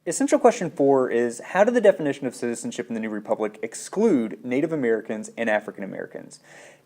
Essential question 4 is, how did the definition of citizenship in the new republic exclude Native Americans and African Americans?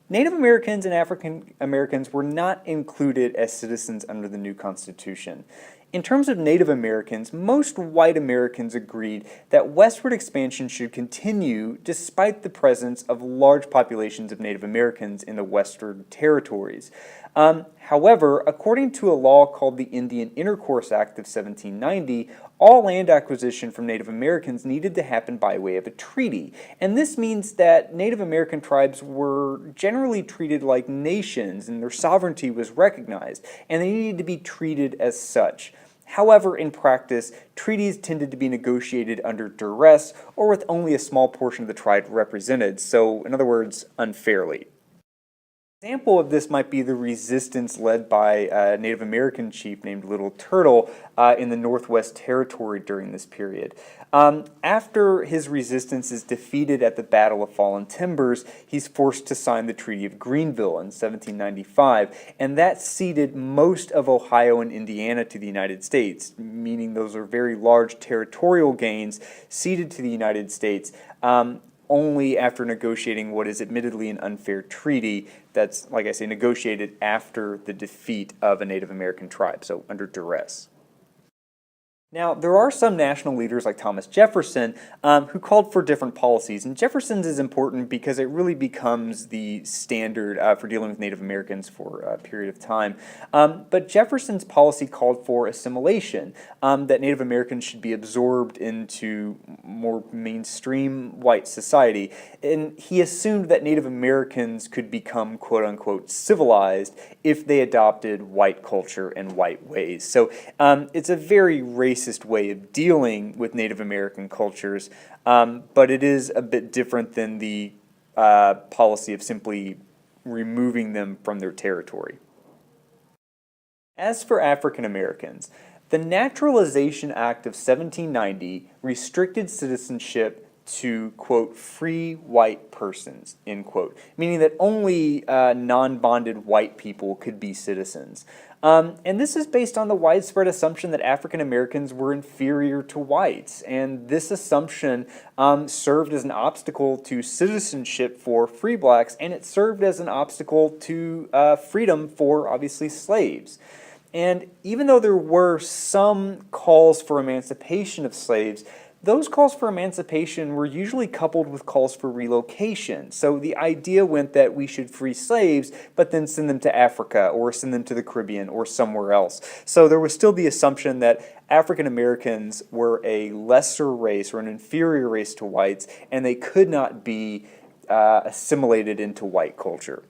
Native Americans and African Americans were not included as citizens under the new Constitution. In terms of Native Americans, most white Americans agreed that westward expansion should continue despite the presence of large populations of Native Americans in the western territories. However, according to a law called the Indian Intercourse Act of 1790, all land acquisition from Native Americans needed to happen by way of a treaty. And this means that Native American tribes were generally treated like nations and their sovereignty was recognized, and they needed to be treated as such. However, in practice, treaties tended to be negotiated under duress or with only a small portion of the tribe represented, so in other words, unfairly. An example of this might be the resistance led by a Native American chief named Little Turtle in the Northwest Territory during this period. After his resistance is defeated at the Battle of Fallen Timbers, he's forced to sign the Treaty of Greenville in 1795, and that ceded most of Ohio and Indiana to the United States, meaning those are very large territorial gains ceded to the United States. Only after negotiating what is admittedly an unfair treaty that's, like I say, negotiated after the defeat of a Native American tribe, so under duress. Now, there are some national leaders like Thomas Jefferson who called for different policies, and Jefferson's is important because it really becomes the standard for dealing with Native Americans for a period of time. But Jefferson's policy called for assimilation, that Native Americans should be absorbed into more mainstream white society, and he assumed that Native Americans could become quote-unquote civilized if they adopted white culture and white ways. So it's a very racist way of dealing with Native American cultures, but it is a bit different than the policy of simply removing them from their territory. As for African Americans, the Naturalization Act of 1790 restricted citizenship to, quote, free white persons, end quote, meaning that only non-bonded white people could be citizens. And this is based on the widespread assumption that African Americans were inferior to whites, and this assumption served as an obstacle to citizenship for free blacks, and it served as an obstacle to freedom for, obviously, slaves. And even though there were some calls for emancipation of slaves, those calls for emancipation were usually coupled with calls for relocation. So the idea went that we should free slaves, but then send them to Africa or send them to the Caribbean or somewhere else. So there was still the assumption that African Americans were a lesser race or an inferior race to whites, and they could not be assimilated into white culture.